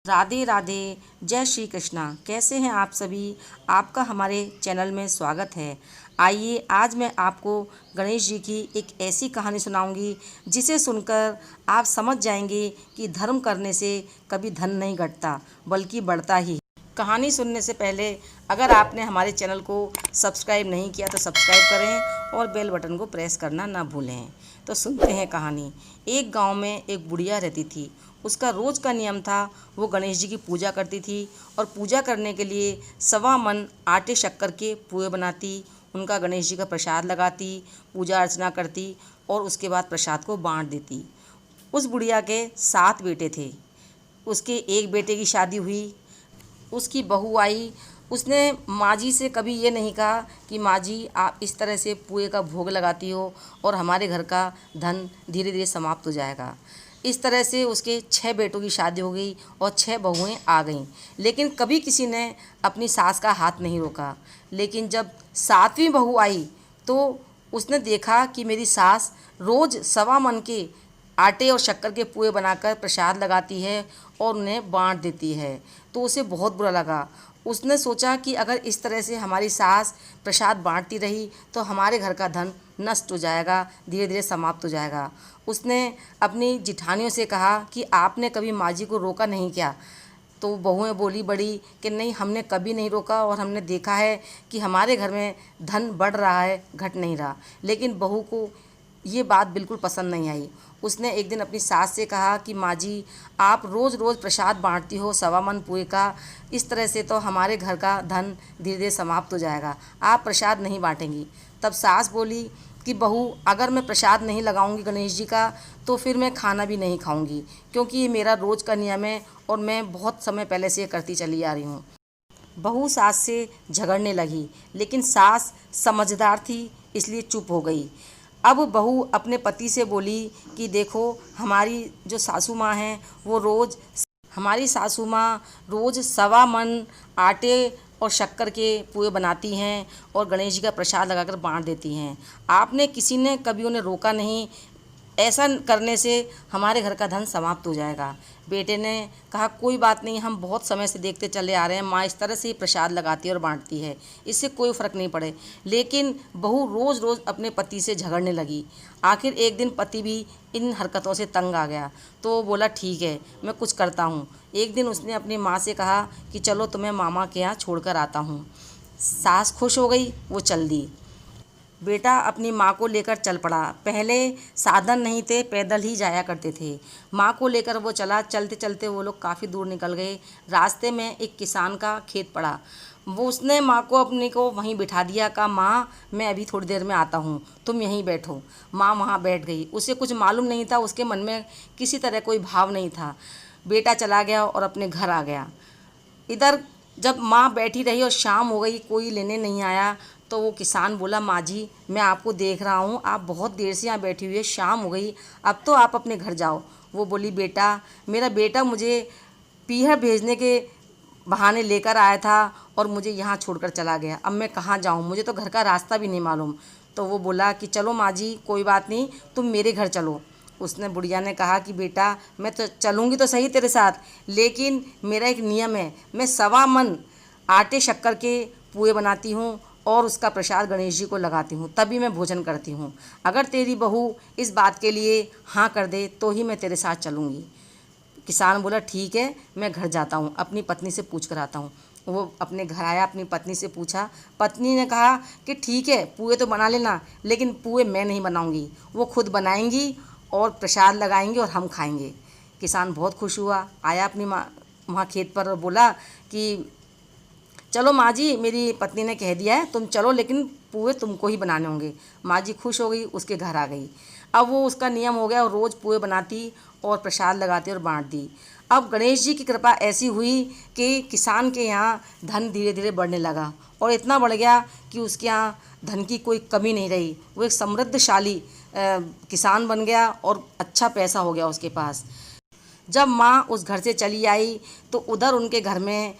राधे राधे, जय श्री कृष्णा। कैसे हैं आप सभी। आपका हमारे चैनल में स्वागत है। आइए आज मैं आपको गणेश जी की एक ऐसी कहानी सुनाऊंगी जिसे सुनकर आप समझ जाएंगे कि धर्म करने से कभी धन नहीं घटता बल्कि बढ़ता ही है। कहानी सुनने से पहले अगर आपने हमारे चैनल को सब्सक्राइब नहीं किया तो सब्सक्राइब करें और बेल बटन को प्रेस करना ना भूलें। तो सुनते हैं कहानी। एक गांव में एक बुढ़िया रहती थी। उसका रोज़ का नियम था, वो गणेश जी की पूजा करती थी और पूजा करने के लिए 1.25 मन आटे शक्कर के पुए बनाती, उनका गणेश जी का प्रसाद लगाती, पूजा अर्चना करती और उसके बाद प्रसाद को बांट देती। उस बुढ़िया के 7 बेटे थे। उसके एक बेटे की शादी हुई, उसकी बहू आई। उसने माँ जी से कभी ये नहीं कहा कि माँ जी आप इस तरह से पुए का भोग लगाती हो और हमारे घर का धन धीरे धीरे समाप्त हो जाएगा। इस तरह से उसके 6 बेटों की शादी हो गई और 6 बहुएं आ गईं, लेकिन कभी किसी ने अपनी सास का हाथ नहीं रोका। लेकिन जब 7वीं बहू आई तो उसने देखा कि मेरी सास रोज़ 1.25 मन के आटे और शक्कर के पुए बनाकर प्रसाद लगाती है और उन्हें बांट देती है। तो उसे बहुत बुरा लगा। उसने सोचा कि अगर इस तरह से हमारी सास प्रसाद बांटती रही तो हमारे घर का धन नष्ट हो जाएगा, धीरे धीरे समाप्त हो जाएगा। उसने अपनी जिठानियों से कहा कि आपने कभी माँ जी को रोका नहीं क्या। तो बहुएं बोली बड़ी कि नहीं, हमने कभी नहीं रोका और हमने देखा है कि हमारे घर में धन बढ़ रहा है, घट नहीं रहा। लेकिन बहू को ये बात बिल्कुल पसंद नहीं आई। उसने एक दिन अपनी सास से कहा कि माँ जी आप रोज़ रोज़ प्रसाद बांटती हो 1.25 मन पुए का, इस तरह से तो हमारे घर का धन धीरे धीरे समाप्त हो जाएगा, आप प्रसाद नहीं बांटेंगी। तब सास बोली कि बहू अगर मैं प्रसाद नहीं लगाऊंगी गणेश जी का तो फिर मैं खाना भी नहीं खाऊंगी, क्योंकि ये मेरा रोज़ का नियम है और मैं बहुत समय पहले से ये करती चली आ रही हूँ। बहू सास से झगड़ने लगी, लेकिन सास समझदार थी इसलिए चुप हो गई। अब बहू अपने पति से बोली कि देखो हमारी जो सासू माँ हैं वो रोज़ हमारी सासू माँ रोज़ 1.25 मन आटे और शक्कर के पुए बनाती हैं और गणेश जी का प्रसाद लगाकर बांट देती हैं। आपने किसी ने कभी उन्हें रोका नहीं, ऐसा करने से हमारे घर का धन समाप्त हो जाएगा। बेटे ने कहा कोई बात नहीं, हम बहुत समय से देखते चले आ रहे हैं, माँ इस तरह से ही प्रसाद लगाती है और बांटती है, इससे कोई फ़र्क नहीं पड़े। लेकिन बहू रोज़ रोज़ अपने पति से झगड़ने लगी। आखिर एक दिन पति भी इन हरकतों से तंग आ गया तो बोला ठीक है मैं कुछ करता हूँ। एक दिन उसने अपनी माँ से कहा कि चलो तुम्हें मामा के यहाँ छोड़ कर आता हूँ। सास खुश हो गई, वो चल दी। बेटा अपनी माँ को लेकर चल पड़ा। पहले साधन नहीं थे, पैदल ही जाया करते थे। माँ को लेकर वो चला। चलते चलते वो लोग काफ़ी दूर निकल गए। रास्ते में एक किसान का खेत पड़ा। वो उसने माँ को अपने को वहीं बिठा दिया। कहा माँ मैं अभी थोड़ी देर में आता हूँ, तुम यहीं बैठो। माँ वहाँ बैठ गई। उसे कुछ मालूम नहीं था, उसके मन में किसी तरह कोई भाव नहीं था। बेटा चला गया और अपने घर आ गया। इधर जब माँ बैठी रही और शाम हो गई, कोई लेने नहीं आया, तो वो किसान बोला माँ जी मैं आपको देख रहा हूँ, आप बहुत देर से यहाँ बैठी हुई है, शाम हो गई, अब तो आप अपने घर जाओ। वो बोली बेटा मेरा बेटा मुझे पीहर भेजने के बहाने लेकर आया था और मुझे यहाँ छोड़कर चला गया, अब मैं कहाँ जाऊँ, मुझे तो घर का रास्ता भी नहीं मालूम। तो वो बोला कि चलो माँ जी कोई बात नहीं, तुम मेरे घर चलो। उसने बुढ़िया ने कहा कि बेटा मैं तो चलूँगी तो सही तेरे साथ, लेकिन मेरा एक नियम है, मैं 1.25 मन आटे शक्कर के पुए बनाती हूँ और उसका प्रसाद गणेश जी को लगाती हूँ, तभी मैं भोजन करती हूँ। अगर तेरी बहू इस बात के लिए हाँ कर दे तो ही मैं तेरे साथ चलूँगी। किसान बोला ठीक है मैं घर जाता हूँ, अपनी पत्नी से पूछ कर आता हूँ। वो अपने घर आया, अपनी पत्नी से पूछा। पत्नी ने कहा कि ठीक है पुए तो बना लेना, लेकिन पुए मैं नहीं बनाऊँगी, वो खुद बनाएंगी और प्रसाद लगाएंगे और हम खाएंगे। किसान बहुत खुश हुआ, आया अपनी माँ वहाँ खेत पर और बोला कि चलो माँ जी मेरी पत्नी ने कह दिया है तुम चलो, लेकिन पुए तुमको ही बनाने होंगे। माँ जी खुश हो गई, उसके घर आ गई। अब वो उसका नियम हो गया और रोज़ पुए बनाती और प्रसाद लगाती और बांट दी। अब गणेश जी की कृपा ऐसी हुई कि किसान के यहाँ धन धीरे धीरे बढ़ने लगा और इतना बढ़ गया कि उसके यहाँ धन की कोई कमी नहीं रही। वो एक समृद्धशाली किसान बन गया और अच्छा पैसा हो गया उसके पास। जब माँ उस घर से चली आई तो उधर उनके घर में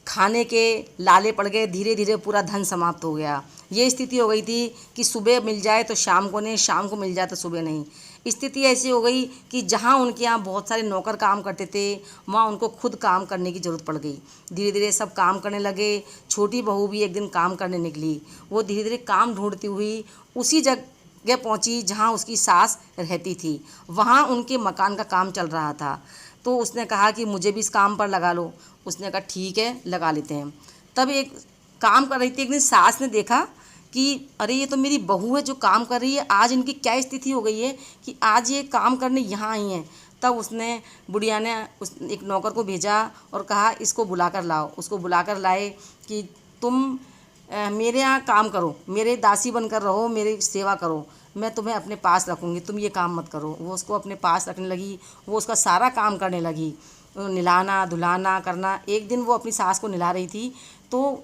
खाने के लाले पड़ गए, धीरे धीरे पूरा धन समाप्त हो गया। ये स्थिति हो गई थी कि सुबह मिल जाए तो शाम को नहीं, शाम को मिल जाए तो सुबह नहीं। स्थिति ऐसी हो गई कि जहाँ उनके यहाँ बहुत सारे नौकर काम करते थे वहाँ उनको खुद काम करने की ज़रूरत पड़ गई। धीरे धीरे सब काम करने लगे। छोटी बहू भी एक दिन काम करने निकली। वो धीरे धीरे काम ढूंढती हुई उसी जगह पहुंची जहां उसकी सास रहती थी। वहां उनके मकान का काम चल रहा था। तो उसने कहा कि मुझे भी इस काम पर लगा लो। उसने कहा ठीक है, लगा लेते हैं। तब एक काम कर रही थी, एक दिन सास ने देखा कि अरे ये तो मेरी बहू है जो काम कर रही है, आज इनकी क्या स्थिति हो गई है कि आज ये काम करने यहाँ आई हैं। तब उसने बुढ़िया ने उस एक नौकर को भेजा और कहा इसको बुला कर लाओ। उसको बुला कर लाए कि तुम मेरे यहाँ काम करो, मेरे दासी बनकर रहो, मेरी सेवा करो, मैं तुम्हें अपने पास रखूँगी, तुम ये काम मत करो। वो उसको अपने पास रखने लगी। वो उसका सारा काम करने लगी, नहलाना धुलाना करना। एक दिन वो अपनी सास को नहला रही थी तो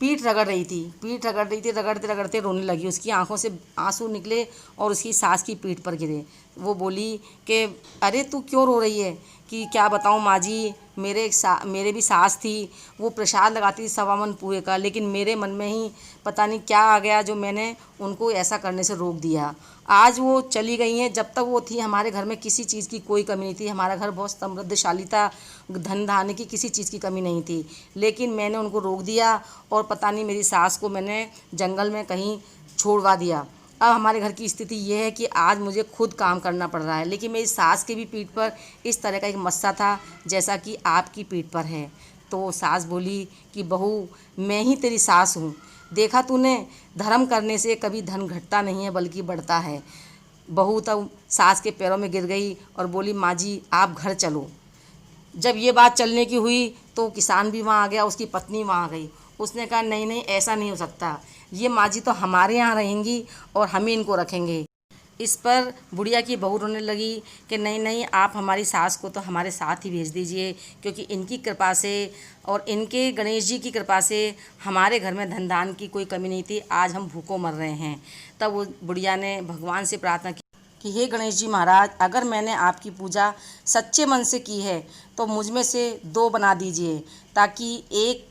पीठ रगड़ रही थी, रगड़ते रगड़ते रोने लगी। उसकी आंखों से आंसू निकले और उसकी सास की पीठ पर गिरे। वो बोली कि अरे तू क्यों रो रही है? कि क्या बताऊँ माँ जी, मेरे भी सास थी, वो प्रसाद लगाती थी 1.25 मन पुए का, लेकिन मेरे मन में ही पता नहीं क्या आ गया जो मैंने उनको ऐसा करने से रोक दिया। आज वो चली गई हैं। जब तक वो थी हमारे घर में किसी चीज़ की कोई कमी नहीं थी। हमारा घर बहुत समृद्धशाली था, धन धान्य की किसी चीज़ की कमी नहीं थी, लेकिन मैंने उनको रोक दिया और पता नहीं मेरी सास को मैंने जंगल में कहीं छोड़वा दिया। अब हमारे घर की स्थिति ये है कि आज मुझे खुद काम करना पड़ रहा है, लेकिन मेरी सास की भी पीठ पर इस तरह का एक मस्सा था जैसा कि आपकी पीठ पर है। तो सास बोली कि बहू, मैं ही तेरी सास हूँ, देखा तूने, धर्म करने से कभी धन घटता नहीं है बल्कि बढ़ता है। बहू तब सास के पैरों में गिर गई और बोली माँ जी आप घर चलो। जब ये बात चलने की हुई तो किसान भी वहाँ आ गया, उसकी पत्नी वहाँ आ गई। उसने कहा नहीं नहीं, ऐसा नहीं हो सकता, ये माँ जी तो हमारे यहाँ रहेंगी और हम ही इनको रखेंगे। इस पर बुढ़िया की बहू रोने लगी कि नहीं नहीं, आप हमारी सास को तो हमारे साथ ही भेज दीजिए, क्योंकि इनकी कृपा से और इनके गणेश जी की कृपा से हमारे घर में धन धान की कोई कमी नहीं थी, आज हम भूखों मर रहे हैं। तब वो बुढ़िया ने भगवान से प्रार्थना की कि हे गणेश जी महाराज, अगर मैंने आपकी पूजा सच्चे मन से की है तो मुझ में से 2 बना दीजिए, ताकि एक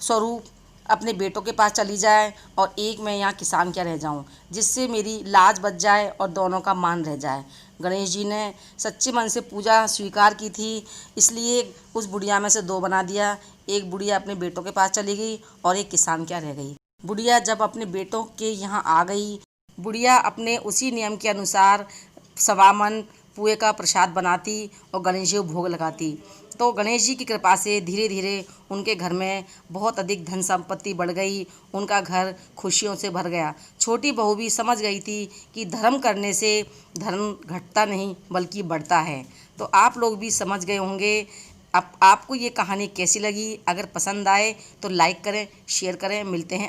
स्वरूप अपने बेटों के पास चली जाए और एक मैं यहाँ किसान क्या रह जाऊँ, जिससे मेरी लाज बच जाए और दोनों का मान रह जाए। गणेश जी ने सच्चे मन से पूजा स्वीकार की थी, इसलिए उस बुढ़िया में से 2 बना दिया। एक बुढ़िया अपने बेटों के पास चली गई और एक किसान क्या रह गई। बुढ़िया जब अपने बेटों के यहाँ आ गई, बुढ़िया अपने उसी नियम के अनुसार 1.25 मन पुए का प्रसाद बनाती और गणेश जी को भोग लगाती। तो गणेश जी की कृपा से धीरे धीरे उनके घर में बहुत अधिक धन संपत्ति बढ़ गई। उनका घर खुशियों से भर गया। छोटी बहू भी समझ गई थी कि धर्म करने से धर्म घटता नहीं बल्कि बढ़ता है। तो आप लोग भी समझ गए होंगे। अब आपको ये कहानी कैसी लगी? अगर पसंद आए तो लाइक करें, शेयर करें। मिलते हैं